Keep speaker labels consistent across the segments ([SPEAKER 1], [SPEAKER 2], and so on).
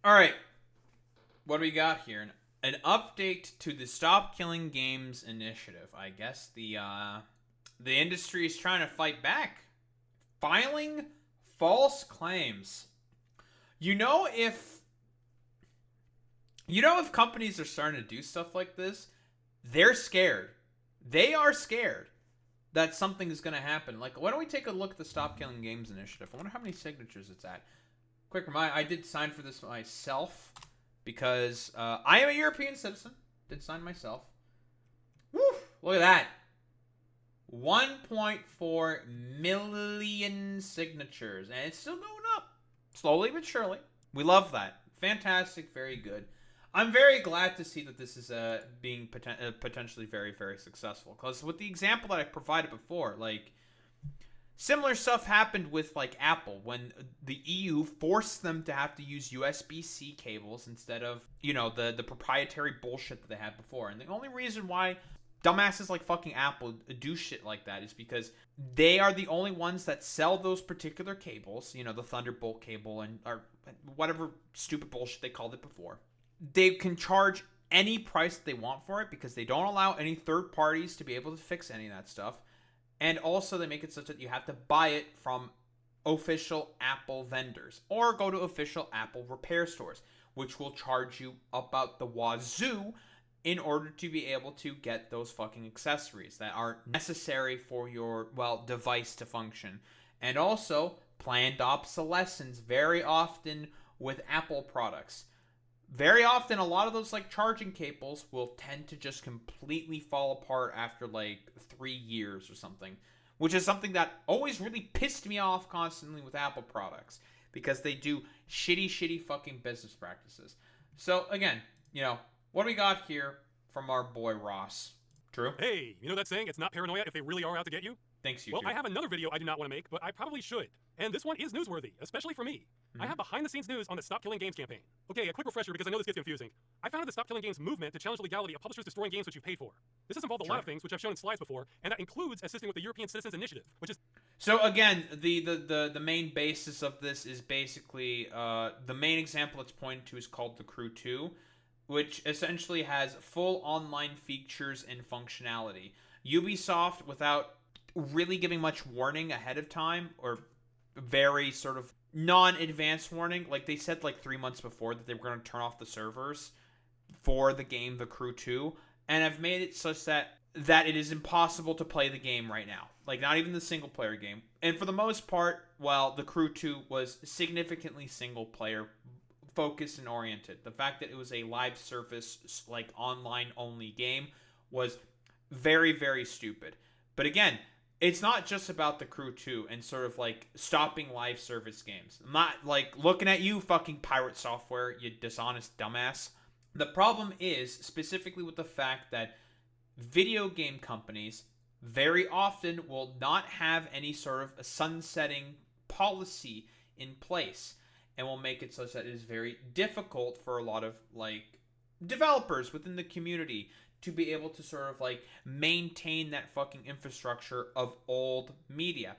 [SPEAKER 1] All right, what do we got here? An update to the Stop Killing Games initiative. I guess the industry is trying to fight back, filing false claims. You know if if companies are starting to do stuff like this, they're scared. They are scared that something is going to happen. Like, why don't we take a look at the Stop Killing Games initiative? I wonder how many signatures it's at. Quick reminder: I did sign for this myself because I am a European citizen. Did sign myself. Woo! Look at that. 1.4 million signatures, and it's still going up slowly but surely. We love that. Fantastic, very good. I'm very glad to see that this is being potentially very, very successful. Because with the example that I provided before, like similar stuff happened with like Apple when the EU forced them to have to use USB-C cables instead of the proprietary bullshit that they had before. And the only reason why dumbasses like fucking Apple do shit like that is because they are the only ones that sell those particular cables, the Thunderbolt cable or whatever stupid bullshit they called it before. They can charge any price that they want for it because they don't allow any third parties to be able to fix any of that stuff. And also they make it such that you have to buy it from official Apple vendors or go to official Apple repair stores, which will charge you about the wazoo in order to be able to get those fucking accessories that are necessary for your, device to function. And also planned obsolescence very often with Apple products. Very often, a lot of those like charging cables will tend to just completely fall apart after like 3 years or something, which is something that always really pissed me off constantly with Apple products because they do shitty fucking business practices. So again, what do we got here from our boy Ross? True?
[SPEAKER 2] Hey, you know that saying, it's not paranoia if they really are out to get you?
[SPEAKER 1] Thanks, you
[SPEAKER 2] Well,
[SPEAKER 1] too.
[SPEAKER 2] I have another video I do not want to make, but I probably should. And this one is newsworthy, especially for me. I have behind-the-scenes news on the Stop Killing Games campaign. Okay, a quick refresher because I know this gets confusing. I founded the Stop Killing Games movement to challenge the legality of publishers destroying games which you've paid for. This has involved a lot of things, which I've shown in slides before, and that includes assisting with the European Citizens Initiative, which is...
[SPEAKER 1] So again, the main basis of this is basically the main example it's pointed to is called the Crew 2, which essentially has full online features and functionality. Ubisoft, without really giving much warning ahead of time, or very sort of non-advanced warning, like they said like 3 months before that they were going to turn off the servers for the game The Crew 2, and have made it such that it is impossible to play the game right now. Like, not even the single-player game. And for the most part, The Crew 2 was significantly single-player focused and oriented. The fact that it was a live service, like, online-only game was very, very stupid. But again, it's not just about the Crew 2 and sort of like stopping live service games. I'm not like looking at you, fucking pirate software, you dishonest dumbass. The problem is specifically with the fact that video game companies very often will not have any sort of a sunsetting policy in place and will make it such that it is very difficult for a lot of like developers within the community to be able to sort of like maintain that fucking infrastructure of old media.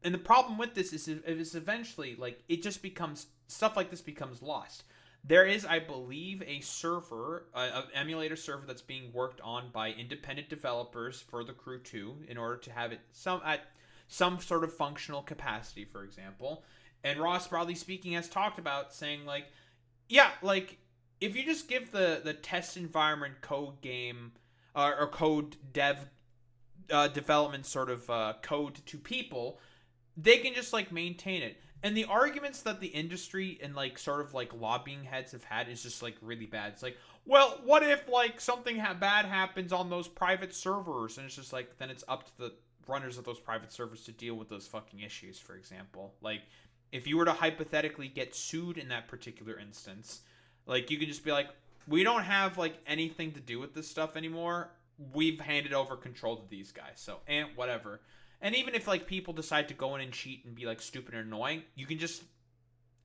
[SPEAKER 1] And the problem with this is eventually like it just becomes stuff like this becomes lost. There is, I believe, a server, an emulator server that's being worked on by independent developers for the Crew 2 in order to have it at some sort of functional capacity, for example. And Ross, broadly speaking, has talked about saying like, yeah, like if you just give the test environment code game or code dev development sort of code to people, they can just like maintain it. And the arguments that the industry and like sort of like lobbying heads have had is just like really bad. It's like, well, what if like something bad happens on those private servers? And it's just like, then it's up to the runners of those private servers to deal with those fucking issues, for example. Like, if you were to hypothetically get sued in that particular instance, like you can just be like, we don't have like anything to do with this stuff anymore. We've handed over control to these guys. So, and whatever. And even if like people decide to go in and cheat and be like stupid and annoying, you can just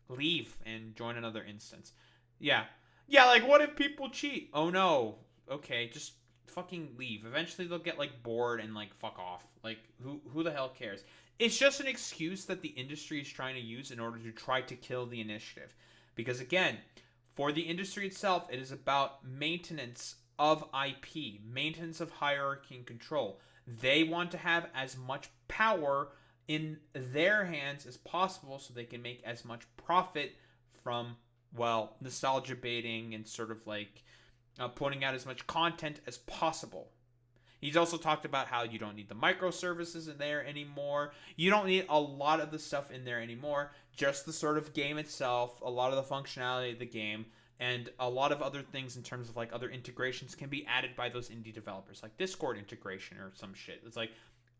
[SPEAKER 1] leave and join another instance. Yeah. Yeah, like what if people cheat? Oh no. Okay, just fucking leave. Eventually they'll get like bored and like fuck off. Like who the hell cares? It's just an excuse that the industry is trying to use in order to try to kill the initiative. Because again, For the industry itself, it is about maintenance of IP, maintenance of hierarchy and control. They want to have as much power in their hands as possible so they can make as much profit from, well, nostalgia baiting and sort of like putting out as much content as possible. He's also talked about how you don't need the microservices in there anymore. You don't need a lot of the stuff in there anymore. Just the sort of game itself, a lot of the functionality of the game, and a lot of other things in terms of like other integrations can be added by those indie developers, like Discord integration or some shit. It's like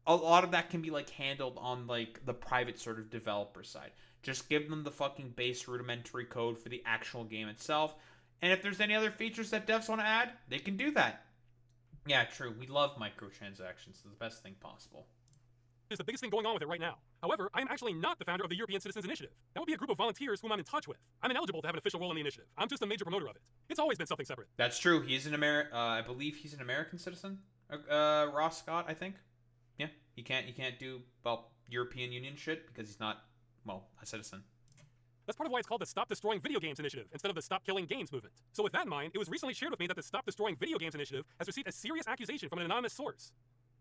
[SPEAKER 1] a lot of that can be like handled on like the private sort of developer side. Just give them the fucking base rudimentary code for the actual game itself. And if there's any other features that devs want to add, they can do that. Yeah, true. We love microtransactions. It's the best thing possible.
[SPEAKER 2] Is the biggest thing going on with it right now. However, I am actually not the founder of the European Citizens Initiative. That would be a group of volunteers whom I'm in touch with. I'm ineligible to have an official role in the initiative. I'm just a major promoter of it. It's always been something separate.
[SPEAKER 1] That's true. He's an I believe he's an American citizen. Ross Scott, I think. Yeah, he can't do European Union shit because he's not a citizen.
[SPEAKER 2] That's part of why it's called the Stop Destroying Video Games Initiative instead of the Stop Killing Games movement. So with that in mind, it was recently shared with me that the Stop Destroying Video Games Initiative has received a serious accusation from an anonymous source.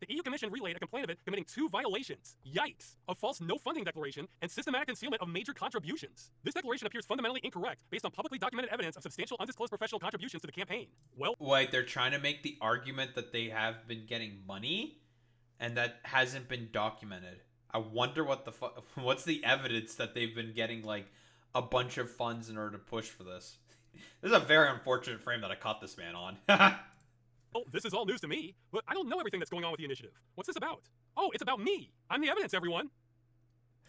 [SPEAKER 2] The EU Commission relayed a complaint of it committing 2 violations, yikes, of false no-funding declaration and systematic concealment of major contributions. This declaration appears fundamentally incorrect based on publicly documented evidence of substantial undisclosed professional contributions to the campaign. Well,
[SPEAKER 1] wait, they're trying to make the argument that they have been getting money and that hasn't been documented. I wonder what's the evidence that they've been getting like a bunch of funds in order to push for this. This is a very unfortunate frame that I caught this man on.
[SPEAKER 2] Oh, this is all news to me, but I don't know everything that's going on with the initiative. What's this about? Oh, it's about me. I'm the evidence, everyone.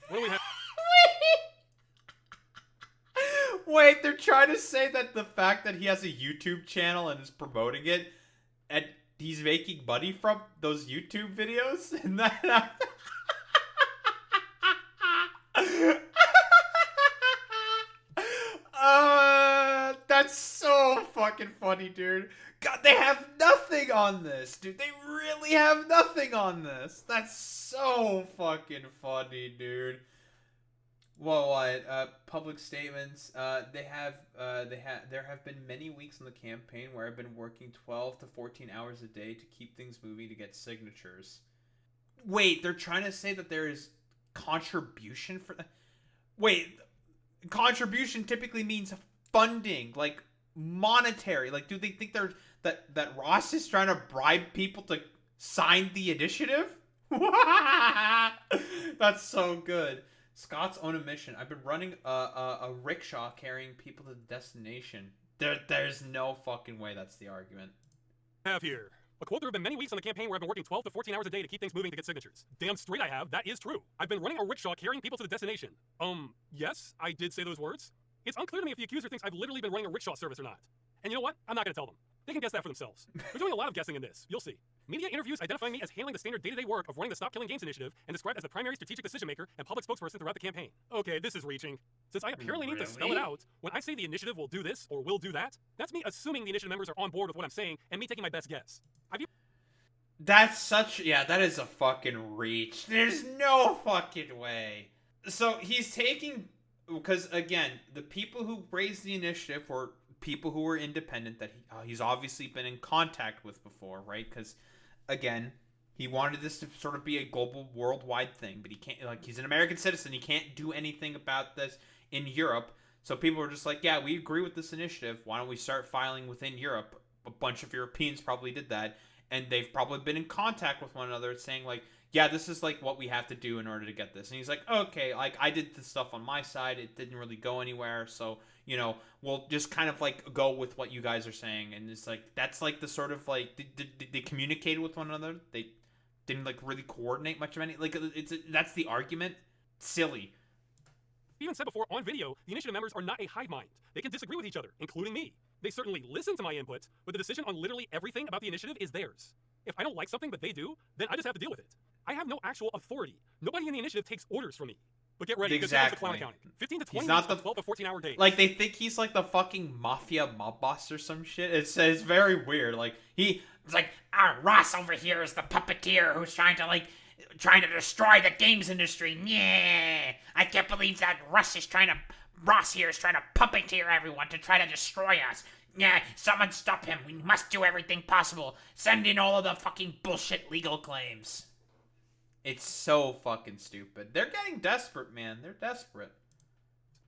[SPEAKER 2] What do we have?
[SPEAKER 1] Wait, they're trying to say that the fact that he has a YouTube channel and is promoting it, and he's making money from those YouTube videos? And that... That's so fucking funny, dude. God, they have nothing on this, dude. They really have nothing on this. That's so fucking funny, dude. Well, what? Public statements. There have been many weeks in the campaign where I've been working 12 to 14 hours a day to keep things moving to get signatures. Wait, they're trying to say that there is contribution for that? Wait, contribution typically means funding, like monetary. Like, do they think that Ross is trying to bribe people to sign the initiative? That's so good. Scott's own admission. I've been running a rickshaw carrying people to the destination. There's no fucking way that's the argument.
[SPEAKER 2] Have here. A quote, there have been many weeks on the campaign where I've been working 12 to 14 hours a day to keep things moving to get signatures. Damn straight I have. That is true. I've been running a rickshaw carrying people to the destination. Yes, I did say those words. It's unclear to me if the accuser thinks I've literally been running a rickshaw service or not. And you know what? I'm not going to tell them. They can guess that for themselves. They're doing a lot of guessing in this. You'll see. Media interviews identifying me as handling the standard day-to-day work of running the Stop Killing Games initiative and described as the primary strategic decision-maker and public spokesperson throughout the campaign. Okay, this is reaching. Since I apparently need to spell it out, when I say the initiative will do this or will do that, that's me assuming the initiative members are on board with what I'm saying and me taking my best guess.
[SPEAKER 1] That's such... Yeah, that is a fucking reach. There's no fucking way. So he's taking... Because, again, the people who raised the initiative were people who were independent that he's obviously been in contact with before, right? Because, again, he wanted this to sort of be a global, worldwide thing, but he can't... Like, he's an American citizen. He can't do anything about this in Europe. So people were just like, yeah, we agree with this initiative. Why don't we start filing within Europe? A bunch of Europeans probably did that. And they've probably been in contact with one another saying, like, yeah, this is, like, what we have to do in order to get this. And he's like, okay, like, I did this stuff on my side. It didn't really go anywhere. So, you know, we'll just kind of, like, go with what you guys are saying. And it's, like, that's, like, the sort of, like, they communicated with one another. They didn't, like, really coordinate much of any. Like, that's the argument. Silly.
[SPEAKER 2] Even said before on video, the initiative members are not a hive mind. They can disagree with each other, including me. They certainly listen to my input, but the decision on literally everything about the initiative is theirs. If I don't like something but they do, then I just have to deal with it. I have no actual authority. Nobody in the initiative takes orders from me. But get ready, because here's the clown accounting. 15 to 20 minutes of 12 to 14 hour days.
[SPEAKER 1] Like, they think he's like the fucking mafia mob boss or some shit. It's very weird. Like, it's like, Ross over here is the puppeteer who's trying to destroy the games industry. Yeah, I can't believe that Russ is trying to
[SPEAKER 3] Ross here is trying to puppeteer everyone to try to destroy us. Yeah, someone stop him. We must do everything possible. Send in all of the fucking bullshit legal claims.
[SPEAKER 1] It's so fucking stupid. They're getting desperate, man. They're desperate.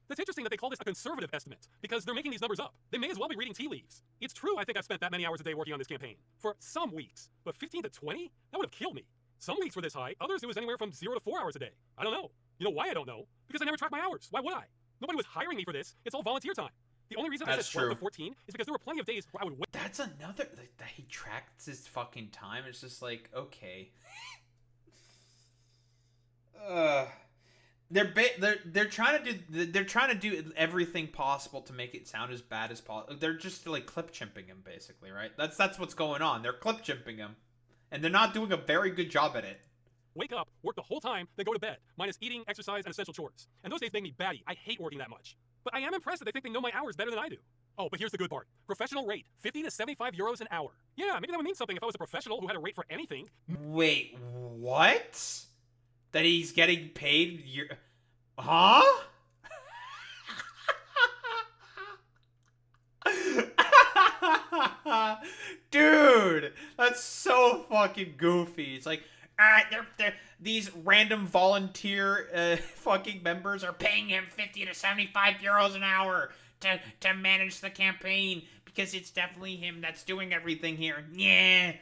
[SPEAKER 2] That's interesting that they call this a conservative estimate, because they're making these numbers up. They may as well be reading tea leaves. It's true I think I've spent that many hours a day working on this campaign. For some weeks. But 15 to 20? That would have killed me. Some weeks were this high, others it was anywhere from 0 to 4 hours a day. I don't know. You know why I don't know? Because I never tracked my hours. Why would I? Nobody was hiring me for this. It's all volunteer time. The only reason I said 12 to 14 is because there were plenty of days where I would wait.
[SPEAKER 1] That's another... that he tracks his fucking time. It's just like, okay. They're trying to do everything possible to make it sound as bad as possible. They're just like clip chimping him, basically, right? That's what's going on. They're clip chimping him, and they're not doing a very good job at it.
[SPEAKER 2] Wake up, work the whole time, then go to bed, minus eating, exercise, and essential chores. And those days make me batty. I hate working that much. But I am impressed that they think they know my hours better than I do. Oh, but here's the good part. Professional rate, 50 to 75 euros an hour. Yeah, maybe that would mean something if I was a professional who had a rate for anything.
[SPEAKER 1] Wait, what? That he's getting paid? Huh? Dude, that's so fucking goofy. It's like, these random volunteer fucking members are
[SPEAKER 3] Paying him 50 to 75 euros an hour to manage the campaign because it's definitely him that's doing everything here. Yeah.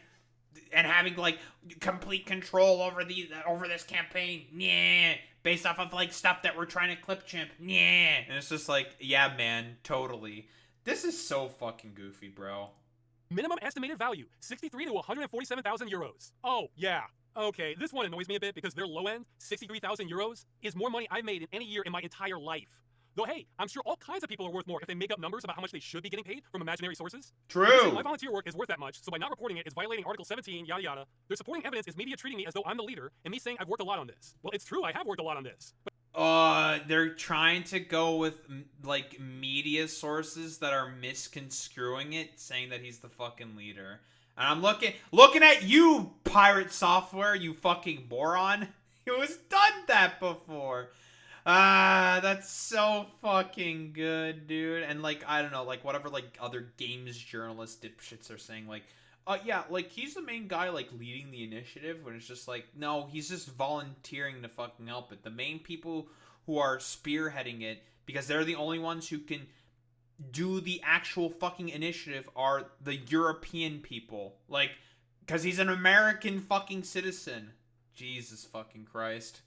[SPEAKER 1] and having like complete control over this campaign. Yeah. Based off of like stuff that we're trying to clip chimp. Yeah. And it's just like, yeah, man, totally. This is so fucking goofy, bro.
[SPEAKER 2] Minimum estimated value, 63 to 147,000 euros. Oh, yeah. Okay, this one annoys me a bit because their low end, 63,000 euros, is more money I've made in any year in my entire life. Though, hey, I'm sure all kinds of people are worth more if they make up numbers about how much they should be getting paid from imaginary sources.
[SPEAKER 1] True.
[SPEAKER 2] My volunteer work is worth that much, so by not reporting it is violating Article 17, yada yada. Their supporting evidence is media treating me as though I'm the leader, and me saying I've worked a lot on this. Well, it's true, I have worked a lot on this.
[SPEAKER 1] They're trying to go with, like, media sources that are misconstruing it, saying that he's the fucking leader. And I'm looking at you, Pirate Software, you fucking moron. Who's done that before? That's so fucking good, dude. And, like, I don't know, like, whatever, like, other games journalist dipshits are saying, like, yeah, like, he's the main guy, like, leading the initiative, when it's just like, no, he's just volunteering to fucking help it. The main people who are spearheading it, because they're the only ones who can do the actual fucking initiative, are the European people. Like, because he's an American fucking citizen. Jesus fucking Christ.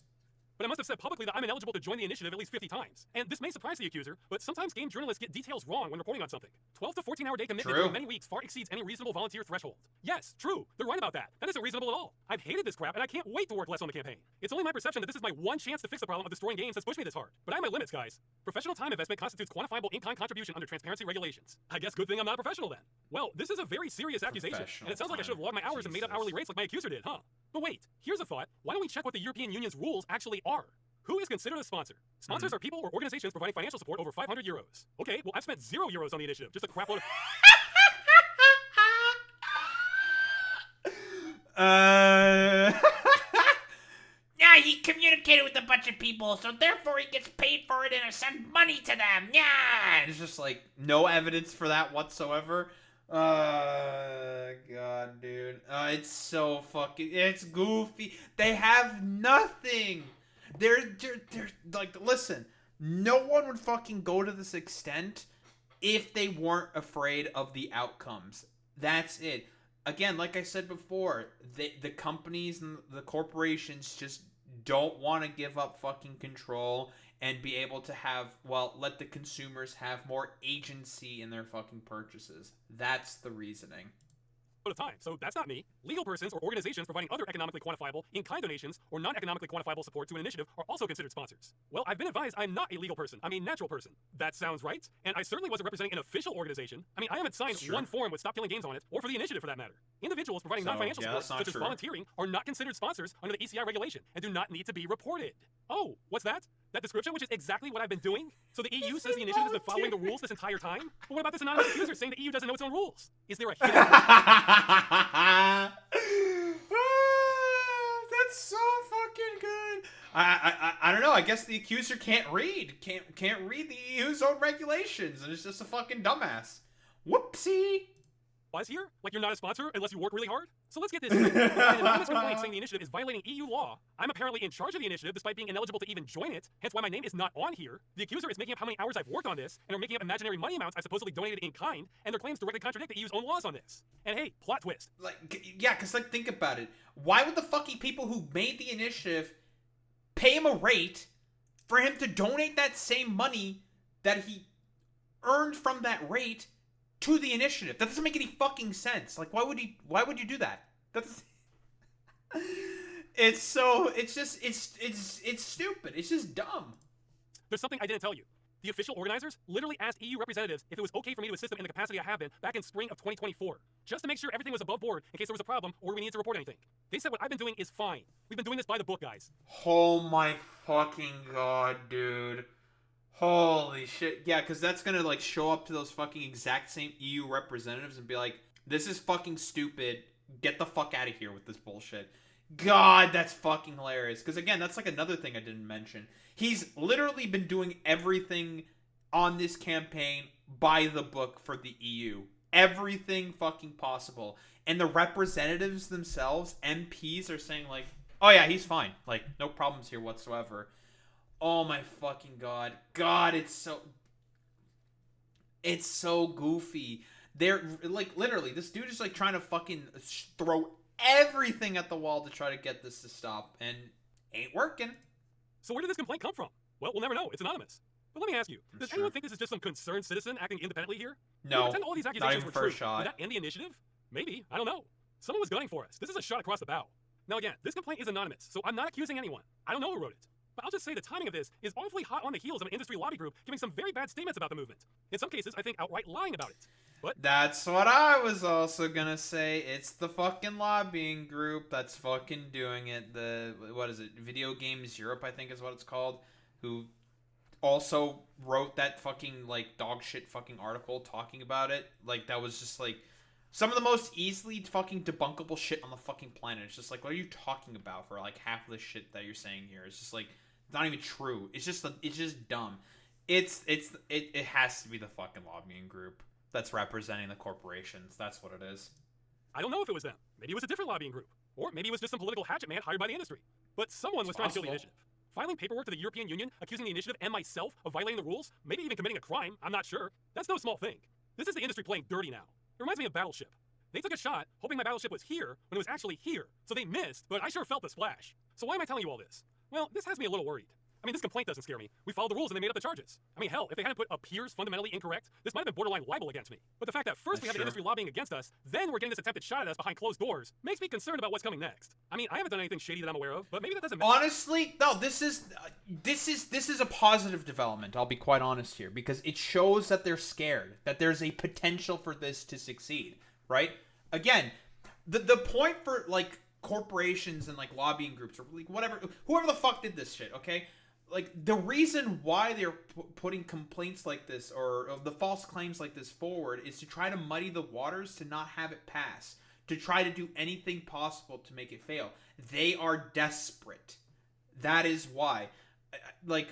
[SPEAKER 2] But I must have said publicly that I'm ineligible to join the initiative at least 50 times. And this may surprise the accuser, but sometimes game journalists get details wrong when reporting on something. 12 to 14-hour day commitment during many weeks far exceeds any reasonable volunteer threshold. Yes, true, they're right about that. That isn't reasonable at all. I've hated this crap, and I can't wait to work less on the campaign. It's only my perception that this is my one chance to fix the problem of destroying games that's pushed me this hard. But I have my limits, guys. Professional time investment constitutes quantifiable in-kind contribution under transparency regulations. I guess good thing I'm not a professional then. Well, this is a very serious accusation, and it sounds like I should have logged my hours and made up hourly rates like my accuser did, huh? But wait, here's a thought. Why don't we check what the European Union's rules actually are? Who is considered a sponsor? Sponsors are people or organizations providing financial support over 500 euros. Okay, well, I've spent 0 euros on the initiative. Just a crap load of...
[SPEAKER 3] Yeah, he communicated with a bunch of people, so therefore he gets paid for it and send money to them. Yeah!
[SPEAKER 1] It's just like, no evidence for that whatsoever. God, dude. It's so fucking... It's goofy. They have nothing. They're like, listen, no one would fucking go to this extent if they weren't afraid of the outcomes. That's it. Again, like I said before, the companies and the corporations just don't want to give up fucking control and be able to have, well, let the consumers have more agency in their fucking purchases. That's the reasoning.
[SPEAKER 2] Of time. So that's not me. Legal persons or organizations providing other economically quantifiable, in-kind donations, or non-economically quantifiable support to an initiative are also considered sponsors. Well, I've been advised I'm not a legal person. I'm a natural person. That sounds right. And I certainly wasn't representing an official organization. I mean, I haven't signed one form with Stop Killing Games on it, or for the initiative for that matter. Individuals providing non-financial support, such as volunteering, are not considered sponsors under the ECI regulation and do not need to be reported. Oh, what's that? That description, which is exactly what I've been doing? So the EU says the initiative has been following the rules this entire time? But what about this anonymous accuser saying the EU doesn't know its own rules? Is there a hidden...
[SPEAKER 1] That's so fucking good. I don't know. I guess the accuser can't read read the EU's own regulations, and it's just a fucking dumbass. Whoopsie.
[SPEAKER 2] Wise here? Like you're not a sponsor unless you work really hard? So let's get this straight. An anonymous complaint saying the initiative is violating EU law. I'm apparently in charge of the initiative despite being ineligible to even join it, hence why my name is not on here. The accuser is making up how many hours I've worked on this, and are making up imaginary money amounts I've supposedly donated in kind, and their claims directly contradict the EU's own laws on this. And hey, plot twist.
[SPEAKER 1] Like, yeah, because, like, think about it. Why would the fucking people who made the initiative pay him a rate for him to donate that same money that he earned from that rate to the initiative? That doesn't make any fucking sense. Like, why would you do that? That's it's stupid. It's just dumb.
[SPEAKER 2] There's something I didn't tell you. The official organizers literally asked EU representatives if it was okay for me to assist them in the capacity I have been back in spring of 2024, just to make sure everything was above board in case there was a problem or we needed to report anything. They said what I've been doing is fine. We've been doing this by the book, guys.
[SPEAKER 1] Oh my fucking god, dude. Holy shit. Yeah, because that's gonna, like, show up to those fucking exact same EU representatives and be like, this is fucking stupid. Get the fuck out of here with this bullshit. God, that's fucking hilarious. Because, again, that's, like, another thing I didn't mention. He's literally been doing everything on this campaign by the book for the EU. Everything fucking possible. And the representatives themselves, MPs, are saying, like, oh yeah, he's fine. Like, no problems here whatsoever. Oh my fucking god. God, it's so goofy. They're, like, literally, this dude is, like, trying to fucking throw everything at the wall to try to get this to stop, and ain't working.
[SPEAKER 2] So where did this complaint come from? Well, we'll never know. It's anonymous. But let me ask you, does anyone think this is just some concerned citizen acting independently here?
[SPEAKER 1] No,
[SPEAKER 2] pretend all these accusations were true.
[SPEAKER 1] Shot.
[SPEAKER 2] Would that end the initiative? Maybe. I don't know. Someone was gunning for us. This is a shot across the bow. Now again, this complaint is anonymous, so I'm not accusing anyone. I don't know who wrote it. But I'll just say the timing of this is awfully hot on the heels of an industry lobby group giving some very bad statements about the movement. In some cases, I think outright lying about it. But
[SPEAKER 1] that's what I was also gonna say. It's the fucking lobbying group that's fucking doing it. What is it? Video Games Europe, I think is what it's called. Who also wrote that fucking, like, dog shit fucking article talking about it. Like, that was just, like, some of the most easily fucking debunkable shit on the fucking planet. It's just like, what are you talking about for, like, half of the shit that you're saying here? It's just like, it's not even true. It's just dumb. It has to be the fucking lobbying group that's representing the corporations. That's what it is.
[SPEAKER 2] I don't know if it was them. Maybe it was a different lobbying group. Or maybe it was just some political hatchet man hired by the industry. But someone was trying to kill the initiative. Filing paperwork to the European Union accusing the initiative and myself of violating the rules, maybe even committing a crime, I'm not sure. That's no small thing. This is the industry playing dirty now. It reminds me of Battleship. They took a shot, hoping my battleship was here, when it was actually here. So they missed, but I sure felt the splash. So why am I telling you all this? Well, this has me a little worried. I mean, this complaint doesn't scare me. We followed the rules and they made up the charges. I mean, hell, if they hadn't put appears fundamentally incorrect, this might have been borderline libel against me. But the fact that first we have the industry lobbying against us, then we're getting this attempted shot at us behind closed doors, makes me concerned about what's coming next. I mean, I haven't done anything shady that I'm aware of, but maybe that doesn't matter.
[SPEAKER 1] Honestly, no, this is a positive development, I'll be quite honest here, because it shows that they're scared, that there's a potential for this to succeed, right? Again, the point for, like, corporations and, like, lobbying groups or, like, whatever, whoever the fuck did this shit, okay? Like, the reason why they're putting complaints like this or the false claims like this forward is to try to muddy the waters, to not have it pass, to try to do anything possible to make it fail. They are desperate. That is why. Like,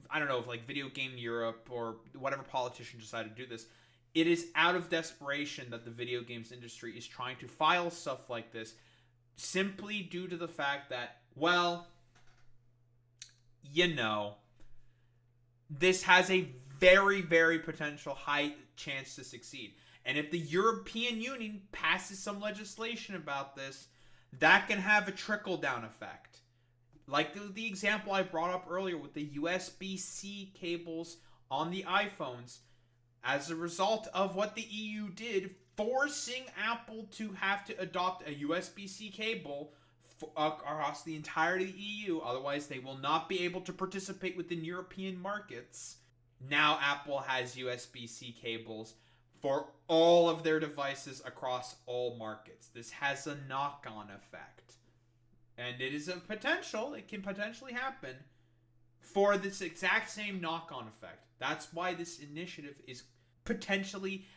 [SPEAKER 1] I don't know if, like, Video Game Europe or whatever politician decided to do this. It is out of desperation that the video games industry is trying to file stuff like this, simply due to the fact that, well, you know, this has a very, very potential high chance to succeed. And if the European Union passes some legislation about this, that can have a trickle-down effect. Like the example I brought up earlier with the USB-C cables on the iPhones, as a result of what the EU did, forcing Apple to have to adopt a USB-C cable across the entirety of the EU, otherwise they will not be able to participate within European markets. Now Apple has USB-C cables for all of their devices across all markets. This has a knock-on effect. And it is it can potentially happen for this exact same knock-on effect. That's why this initiative is potentially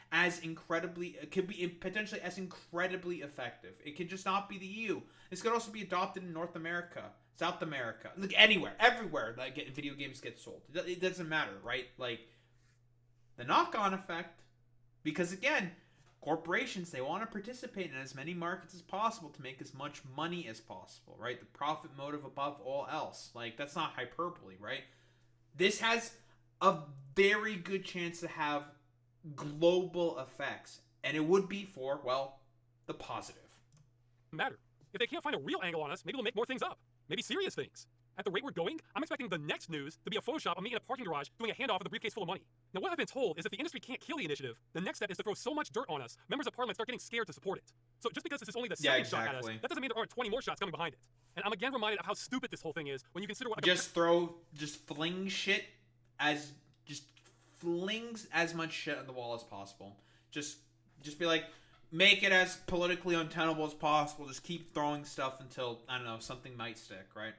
[SPEAKER 1] could be potentially as incredibly effective. It could just not be the EU. This could also be adopted in North America. South America, like anywhere, everywhere that video games get sold. It doesn't matter, right? Like the knock-on effect, because again, corporations, they want to participate in as many markets as possible to make as much money as possible, right? The profit motive above all else. Like, that's not hyperbole, right? This has a very good chance to have global effects, and it would be for, well, the positive.
[SPEAKER 2] Matter. If they can't find a real angle on us, maybe they'll make more things up. Maybe serious things. At the rate we're going, I'm expecting the next news to be a Photoshop of me in a parking garage doing a handoff with a briefcase full of money. Now, what I've been told is if the industry can't kill the initiative, the next step is to throw so much dirt on us, members of parliament start getting scared to support it. So just because this is only the second shot at us, that doesn't mean there aren't 20 more shots coming behind it. And I'm again reminded of how stupid this whole thing is when you consider what...
[SPEAKER 1] Just fling shit flings as much shit on the wall as possible. Just be like, make it as politically untenable as possible. Just keep throwing stuff until, I don't know, something might stick, right?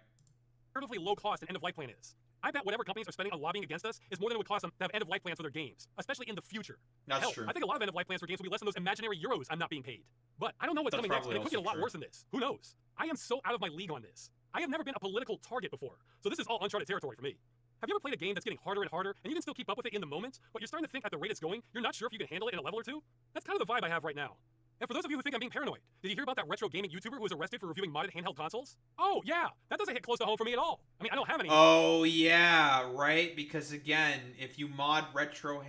[SPEAKER 2] Comparatively low cost an end-of-life plan is. I bet whatever companies are spending on lobbying against us is more than it would cost them to have end-of-life plans for their games, especially in the future.
[SPEAKER 1] That's true.
[SPEAKER 2] I think a lot of end-of-life plans for games will be less than those imaginary euros I'm not being paid. But I don't know what's coming next, and it could get a lot worse than this. Who knows? I am so out of my league on this. I have never been a political target before, so this is all uncharted territory for me. Have you ever played a game that's getting harder and harder, and you can still keep up with it in the moment, but you're starting to think at the rate it's going, you're not sure if you can handle it in a level or two? That's kind of the vibe I have right now. And for those of you who think I'm being paranoid, did you hear about that retro gaming YouTuber who was arrested for reviewing modded handheld consoles? Oh, yeah, that doesn't hit close to home for me at all. I mean, I don't have any.
[SPEAKER 1] Oh, yeah, right? Because, again, if you mod retro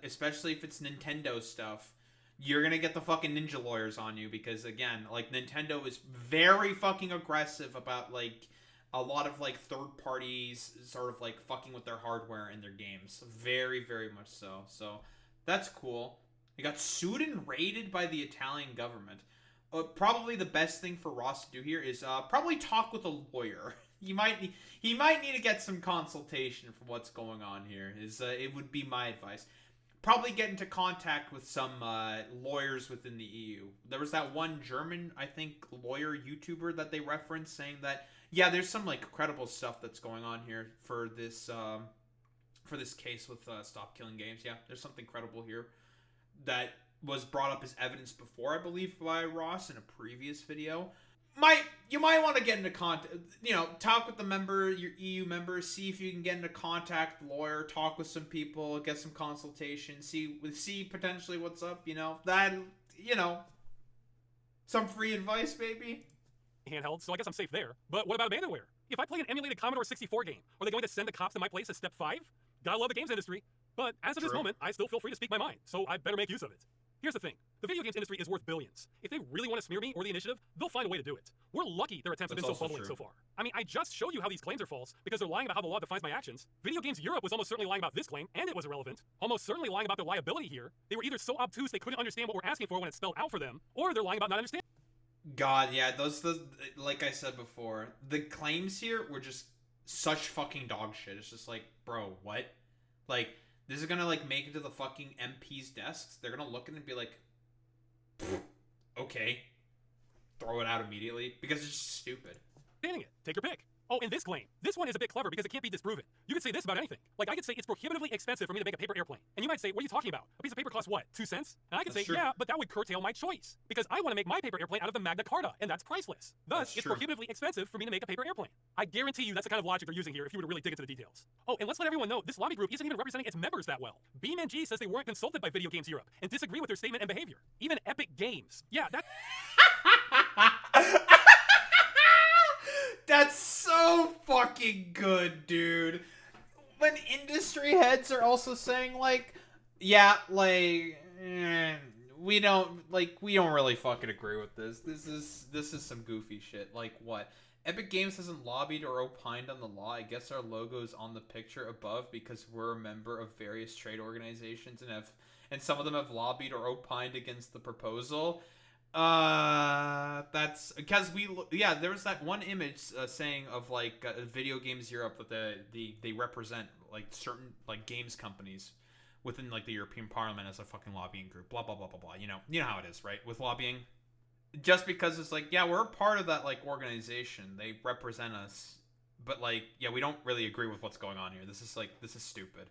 [SPEAKER 1] especially if it's Nintendo stuff, you're gonna get the fucking ninja lawyers on you because, again, like, Nintendo is very fucking aggressive about, like, a lot of, like, third parties sort of, like, fucking with their hardware in their games. Very, very much so. So, that's cool. He got sued and raided by the Italian government. Probably the best thing for Ross to do here is probably talk with a lawyer. He might need to get some consultation for what's going on here. It would be my advice. Probably get into contact with some lawyers within the EU. There was that one German, I think, lawyer YouTuber that they referenced saying that, yeah, there's some like credible stuff that's going on here for this case with Stop Killing Games. Yeah, there's something credible here that was brought up as evidence before, I believe, by Ross in a previous video. You might want to get into contact, talk with your EU members, see if you can get into contact lawyer, talk with some people, get some consultation, see potentially what's up, some free advice, maybe.
[SPEAKER 2] Handheld, so I guess I'm safe there. But what about abandonware? If I play an emulated Commodore 64 game, are they going to send the cops to my place as step 5? Gotta love the games industry. But as of this moment, I still feel free to speak my mind, so I better make use of it. Here's the thing. The video games industry is worth billions. If they really want to smear me or the initiative, they'll find a way to do it. We're lucky their attempts have been so bubbling so far. I mean, I just showed you how these claims are false because they're lying about how the law defines my actions. Video Games Europe was almost certainly lying about this claim, and it was irrelevant. Almost certainly lying about their liability here. They were either so obtuse they couldn't understand what we're asking for when it's spelled out for them, or they're lying about not understanding.
[SPEAKER 1] God, yeah, those like I said before, the claims here were just such fucking dog shit. It's just like, bro, what? Like, this is gonna, like, make it to the fucking MP's desks. They're gonna look at it and be like, okay. Throw it out immediately. Because it's just stupid.
[SPEAKER 2] It. Take your pick. Oh, and this claim. This one is a bit clever because it can't be disproven. You could say this about anything. Like, I could say it's prohibitively expensive for me to make a paper airplane. And you might say, what are you talking about? A piece of paper costs what, 2 cents? And I could say, yeah, but that would curtail my choice. Because I want to make my paper airplane out of the Magna Carta, and that's priceless. Thus, it's prohibitively expensive for me to make a paper airplane. I guarantee you that's the kind of logic they're using here if you were to really dig into the details. Oh, and let's let everyone know, this lobby group isn't even representing its members that well. BeamNG says they weren't consulted by Video Games Europe and disagree with their statement and behavior. Even Epic Games. Yeah, that...
[SPEAKER 1] That's so fucking good, dude. When industry heads are also saying, like, yeah, like, we don't really fucking agree with this. This is some goofy shit. Like, what? Epic Games hasn't lobbied or opined on the law. I guess our logo is on the picture above because we're a member of various trade organizations and some of them have lobbied or opined against the proposal. That's because there was that one image saying of like Video Games Europe that they represent like certain like games companies within like the European Parliament as a fucking lobbying group, blah blah blah blah blah. You know how it is, right? With lobbying, just because it's like, yeah, we're a part of that like organization, they represent us, but like, yeah, we don't really agree with what's going on here. This is stupid.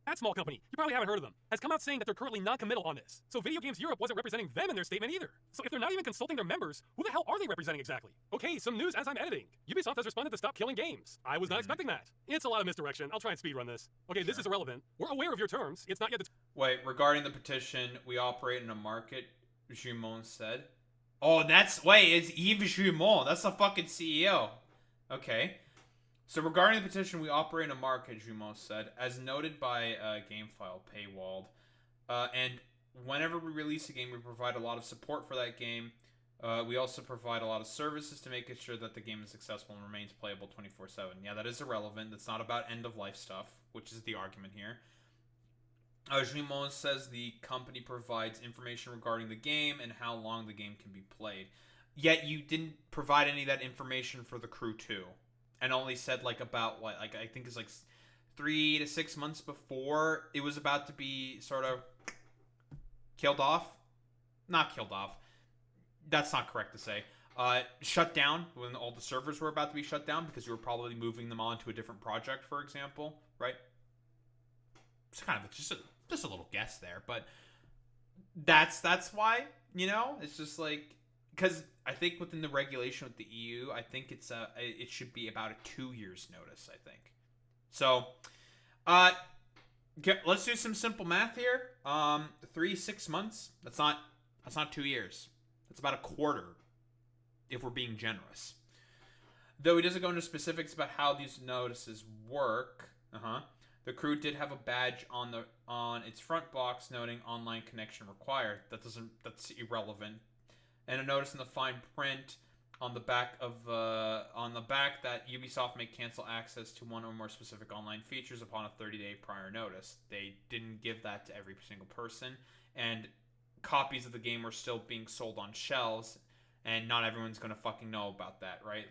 [SPEAKER 2] That small company, you probably haven't heard of them, has come out saying that they're currently non-committal on this. So Video Games Europe wasn't representing them in their statement either. So if they're not even consulting their members, who the hell are they representing exactly? Okay, some news as I'm editing. Ubisoft has responded to stop killing games. I was not expecting that. It's a lot of misdirection. I'll try and speedrun this. Okay, this is irrelevant. We're aware of your terms. It's not yet
[SPEAKER 1] Wait, regarding the petition, we operate in a market, Jumon said. Oh, it's Yves Jumon. That's the fucking CEO. Okay. So regarding the petition, we operate in a market, Jumon said, as noted by GameFile paywalled. And whenever we release a game, we provide a lot of support for that game. We also provide a lot of services to make sure that the game is successful and remains playable 24/7. Yeah, that is irrelevant. That's not about end-of-life stuff, which is the argument here. Jumon says the company provides information regarding the game and how long the game can be played. Yet you didn't provide any of that information for The Crew 2. And only said about what, I think it's 3 to 6 months before it was about to be sort of killed off. Not killed off. That's not correct to say. Shut down when all the servers were about to be shut down because you were probably moving them on to a different project, for example, right? It's kind of just a little guess there, but that's why, it's just because I think within the regulation with the EU, I think it should be about a 2 years notice, I think. So, let's do some simple math here. 6 months. That's not 2 years. That's about a quarter, if we're being generous. Though he doesn't go into specifics about how these notices work. The Crew did have a badge on its front box noting online connection required. That's irrelevant. And a notice in the fine print on the back that Ubisoft may cancel access to one or more specific online features upon a 30-day prior notice. They didn't give that to every single person, and copies of the game are still being sold on shelves, and not everyone's gonna fucking know about that, right?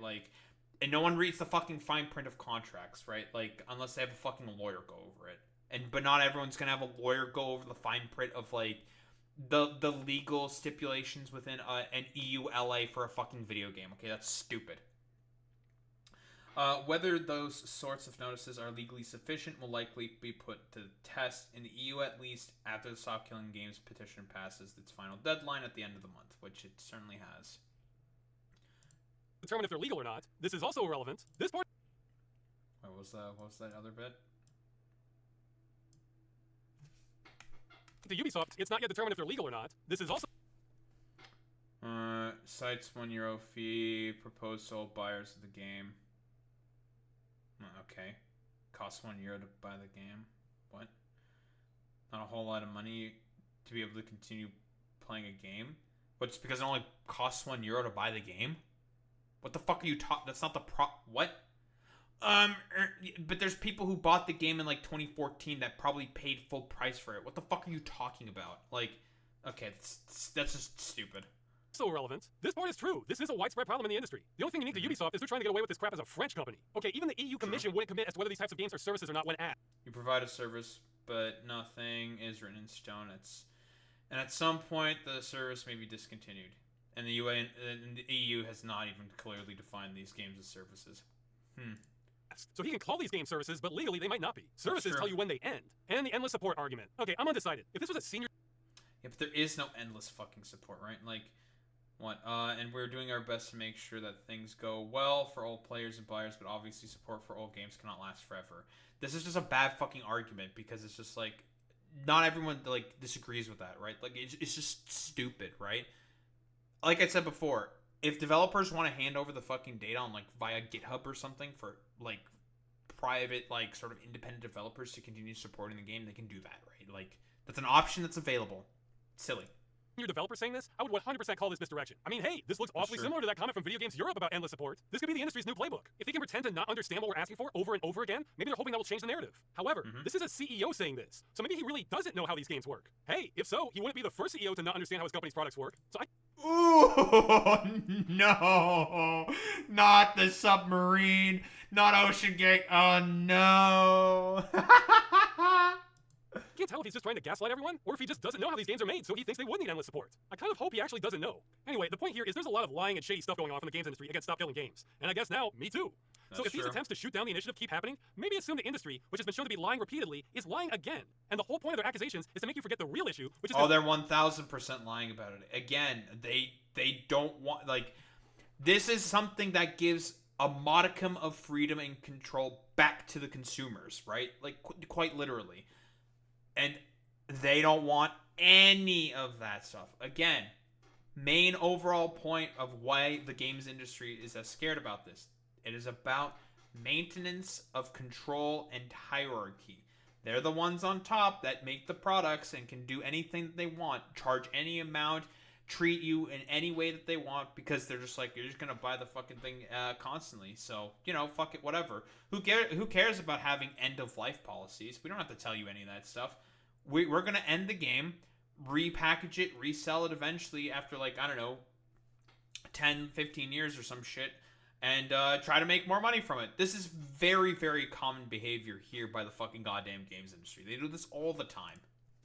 [SPEAKER 1] And no one reads the fucking fine print of contracts, right? Unless they have a fucking lawyer go over it. But not everyone's gonna have a lawyer go over the fine print of the legal stipulations within an EU LA for a fucking video game. Okay, that's stupid. Whether those sorts of notices are legally sufficient will likely be put to the test in the EU, at least after the Stop Killing Games petition passes its final deadline at the end of the month, which it certainly has.
[SPEAKER 2] determine if they're legal or not. This is also irrelevant. This part.
[SPEAKER 1] What was that other bit?
[SPEAKER 2] To Ubisoft, it's not yet determined if they're legal or not. This is also.
[SPEAKER 1] Cites €1 fee proposed to all buyers of the game. Okay. Costs €1 to buy the game. What? Not a whole lot of money to be able to continue playing a game? But it's because it only costs €1 to buy the game? What the fuck are you talking? That's not the what? But there's people who bought the game in like 2014 that probably paid full price for it. What the fuck are you talking about? Like, okay, that's just stupid.
[SPEAKER 2] So irrelevant. This part is true. This is a widespread problem in the industry. The only thing you need to Ubisoft is they're trying to get away with this crap as a French company. Okay, even the EU Commission wouldn't commit as to whether these types of games are services or not when asked.
[SPEAKER 1] You provide a service, but nothing is written in stone. And at some point, the service may be discontinued. And the EU has not even clearly defined these games as services.
[SPEAKER 2] So he can call these games services, but legally they might not be. Services tell you when they end. And the endless support argument. Okay, I'm undecided. If this was a senior...
[SPEAKER 1] Yeah, but there is no endless fucking support, right? Like, what? And we're doing our best to make sure that things go well for all players and buyers, but obviously support for all games cannot last forever. This is just a bad fucking argument because it's just like, not everyone like disagrees with that, right? Like, it's just stupid, right? Like I said before, if developers want to hand over the fucking data on like via GitHub or something for like private, like sort of independent developers to continue supporting the game, they can do that, right? Like, that's an option that's available. Silly.
[SPEAKER 2] Your developer saying this, I would 100% call this misdirection. I mean, hey, this looks awfully similar to that comment from Video Games Europe about endless support. This could be the industry's new playbook. If they can pretend to not understand what we're asking for over and over again, maybe they're hoping that will change the narrative. However, this is a CEO saying this, so maybe he really doesn't know how these games work. Hey, if so, he wouldn't be the first CEO to not understand how his company's products work. So
[SPEAKER 1] Ooh, no, not the submarine, not Ocean Gate. Oh no.
[SPEAKER 2] I can't tell if he's just trying to gaslight everyone, or if he just doesn't know how these games are made, so he thinks they would need endless support. I kind of hope he actually doesn't know. Anyway, the point here is there's a lot of lying and shady stuff going on from the games industry against Stop Killing Games. And I guess now, me too. So if these attempts to shoot down the initiative keep happening, maybe assume the industry, which has been shown to be lying repeatedly, is lying again. And the whole point of their accusations is to make you forget the real issue, which is...
[SPEAKER 1] Oh, they're 1,000% lying about it. Again, they don't want... Like, this is something that gives a modicum of freedom and control back to the consumers, right? Like, quite literally. And they don't want any of that stuff. Again, main overall point of why the games industry is as scared about this. It is about maintenance of control and hierarchy. They're the ones on top that make the products and can do anything that they want, charge any amount, treat you in any way that they want, because they're just like, you're just gonna buy the fucking thing constantly. So, you know, fuck it, whatever. Who cares about having end of life policies? We don't have to tell you any of that stuff. We're gonna end the game, repackage it, resell it eventually after, like, I don't know, 10, 15 years or some shit, and try to make more money from it. This is very, very common behavior here by the fucking goddamn games industry. They do this all the time.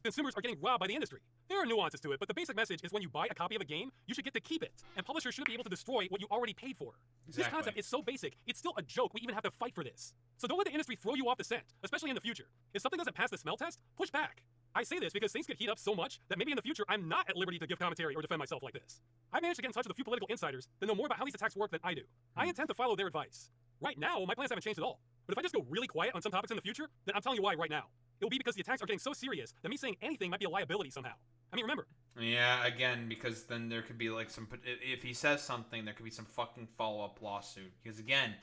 [SPEAKER 2] Consumers are getting robbed by the industry. There are nuances to it, but the basic message is when you buy a copy of a game, you should get to keep it, and publishers shouldn't be able to destroy what you already paid for.
[SPEAKER 1] Exactly.
[SPEAKER 2] This concept is so basic, it's still a joke we even have to fight for this. So don't let the industry throw you off the scent, especially in the future. If something doesn't pass the smell test, push back. I say this because things could heat up so much that maybe in the future I'm not at liberty to give commentary or defend myself like this. I managed to get in touch with a few political insiders that know more about how these attacks work than I do. I intend to follow their advice. Right now, my plans haven't changed at all. But if I just go really quiet on some topics in the future, then I'm telling you why right now. It will be because the attacks are getting so serious that me saying anything might be a liability somehow. I mean, remember.
[SPEAKER 1] Yeah, again, because then there could be like some... If he says something, there could be some fucking follow-up lawsuit. Because again,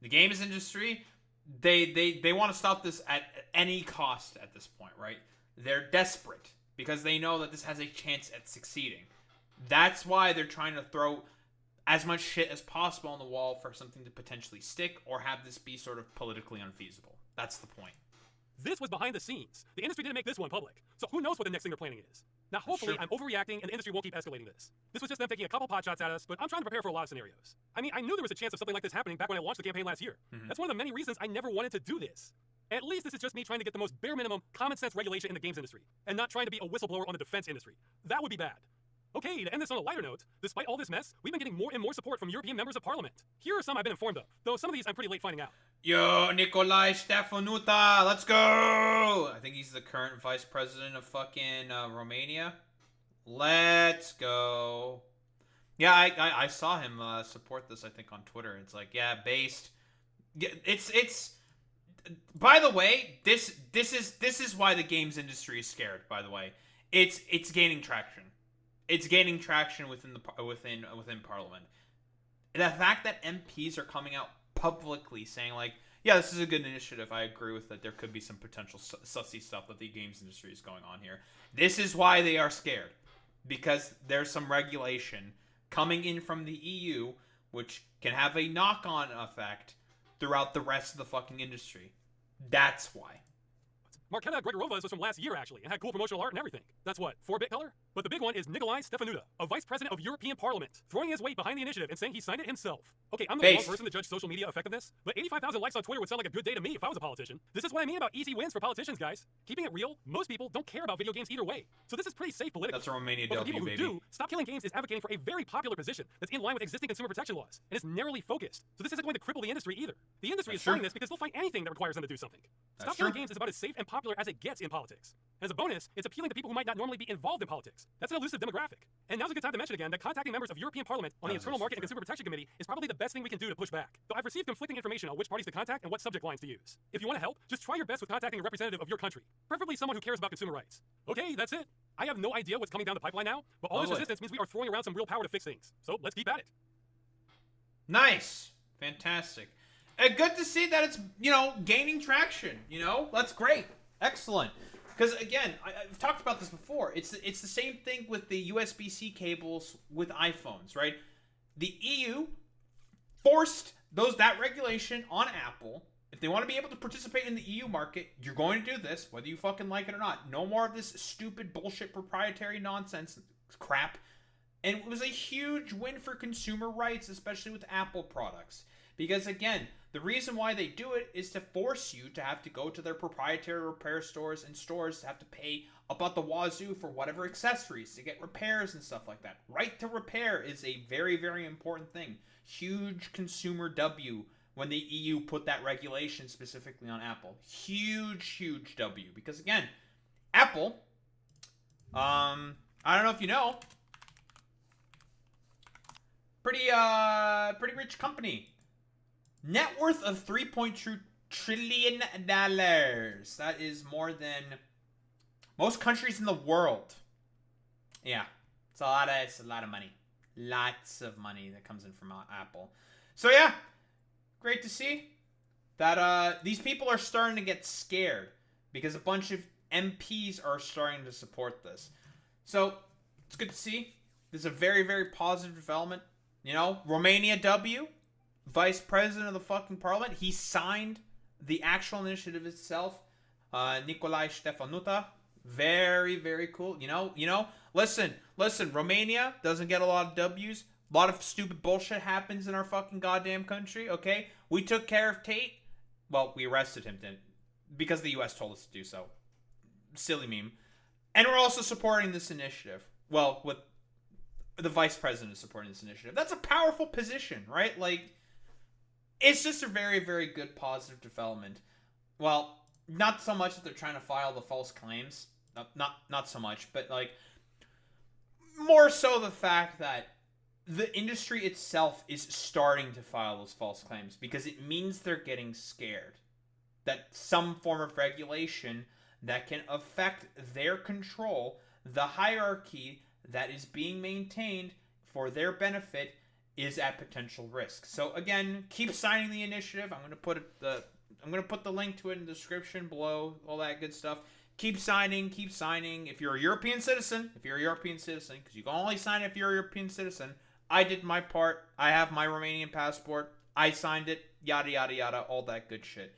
[SPEAKER 1] the games industry, they want to stop this at any cost at this point, right? They're desperate because they know that this has a chance at succeeding. That's why they're trying to throw as much shit as possible on the wall for something to potentially stick or have this be sort of politically unfeasible. That's the point.
[SPEAKER 2] This was behind the scenes. The industry didn't make this one public. So who knows what the next thing they're planning is. Now, hopefully, I'm overreacting and the industry won't keep escalating this. This was just them taking a couple pot shots at us, but I'm trying to prepare for a lot of scenarios. I mean, I knew there was a chance of something like this happening back when I launched the campaign last year. That's one of the many reasons I never wanted to do this. At least this is just me trying to get the most bare minimum common sense regulation in the games industry, and not trying to be a whistleblower on the defense industry. That would be bad. Okay, to end this on a lighter note, despite all this mess, we've been getting more and more support from European members of parliament. Here are some I've been informed of, though some of these I'm pretty late finding out.
[SPEAKER 1] Yo, Nicolae Stefanuta, let's go! I think he's the current vice president of fucking Romania. Let's go. Yeah, I saw him support this, I think, on Twitter. It's like, yeah, based. It's. By the way, this is why the games industry is scared. By the way, it's gaining traction. It's gaining traction within Parliament. The fact that MPs are coming out publicly saying like, yeah, this is a good initiative. I agree with that. There could be some potential sussy stuff that the games industry is going on here. This is why they are scared, because there's some regulation coming in from the EU which can have a knock-on effect throughout the rest of the fucking industry. That's why.
[SPEAKER 2] Marketa Gregorova's was from last year, actually, and had cool promotional art and everything. That's what, 4-bit color? But the big one is Nicolae Stefanuta, a vice president of European Parliament, throwing his weight behind the initiative and saying he signed it himself. Okay, I'm the wrong person to judge social media effectiveness, but 85,000 likes on Twitter would sound like a good day to me if I was a politician. This is what I mean about easy wins for politicians, guys. Keeping it real, most people don't care about video games either way, so this is pretty safe politically.
[SPEAKER 1] That's a Romania
[SPEAKER 2] but for
[SPEAKER 1] W,
[SPEAKER 2] people who do, Stop Killing Games is advocating for a very popular position that's in line with existing consumer protection laws, and is narrowly focused. So this isn't going to cripple the industry either. The industry is fighting this because they'll fight anything that requires them to do something. Stop Killing Games is about as safe and popular as it gets in politics. As a bonus, it's appealing to people who might not normally be involved in politics. That's an elusive demographic. And now's a good time to mention again that contacting members of European Parliament on the Internal Market and Consumer Protection Committee is probably the best thing we can do to push back. Though I've received conflicting information on which parties to contact and what subject lines to use. If you want to help, just try your best with contacting a representative of your country, preferably someone who cares about consumer rights. Okay, that's it. I have no idea what's coming down the pipeline now, but all this resistance means we are throwing around some real power to fix things. So let's keep at it.
[SPEAKER 1] Nice. Fantastic. Good to see that it's, gaining traction, That's great. Excellent. Because, again, I've talked about this before. It's the same thing with the USB-C cables with iPhones, right? The EU forced that regulation on Apple. If they want to be able to participate in the EU market, you're going to do this, whether you fucking like it or not. No more of this stupid bullshit proprietary nonsense crap. And it was a huge win for consumer rights, especially with Apple products. Because, again, the reason why they do it is to force you to have to go to their proprietary repair stores and stores to have to pay about the wazoo for whatever accessories to get repairs and stuff like that. Right to repair is a very, very important thing. Huge consumer W when the EU put that regulation specifically on Apple. Huge W. Because again, Apple, I don't know if you know, pretty rich company. Net worth of $3.2 trillion. That is more than most countries in the world. Yeah, it's a lot of money. Lots of money that comes in from Apple. So yeah, great to see that these people are starting to get scared because a bunch of MPs are starting to support this. So it's good to see. This is a very positive development. You know, Romania W, vice president of the fucking parliament, he signed the actual initiative itself. Nicolae Ștefănută, very cool. You know. Listen. Romania doesn't get a lot of W's. A lot of stupid bullshit happens in our fucking goddamn country. Okay, we took care of Tate. Well, we arrested him because the U.S. told us to do so. Silly meme. And we're also supporting this initiative. Well, with the vice president supporting this initiative. That's a powerful position, right? Like, it's just a very good positive development. Well, not so much that they're trying to file the false claims. Not so much, but like more so the fact that the industry itself is starting to file those false claims because it means they're getting scared that some form of regulation that can affect their control, the hierarchy that is being maintained for their benefit, is at potential risk. So again, keep signing the initiative. I'm gonna put the link to it in the description below, all that good stuff. Keep signing. If you're a European citizen, because you can only sign if you're a European citizen. I did my part. I have my Romanian passport. I signed it. Yada, all that good shit.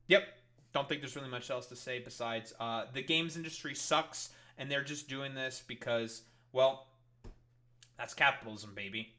[SPEAKER 1] Yep. Don't think there's really much else to say besides the games industry sucks, and they're just doing this because, well, that's capitalism, baby.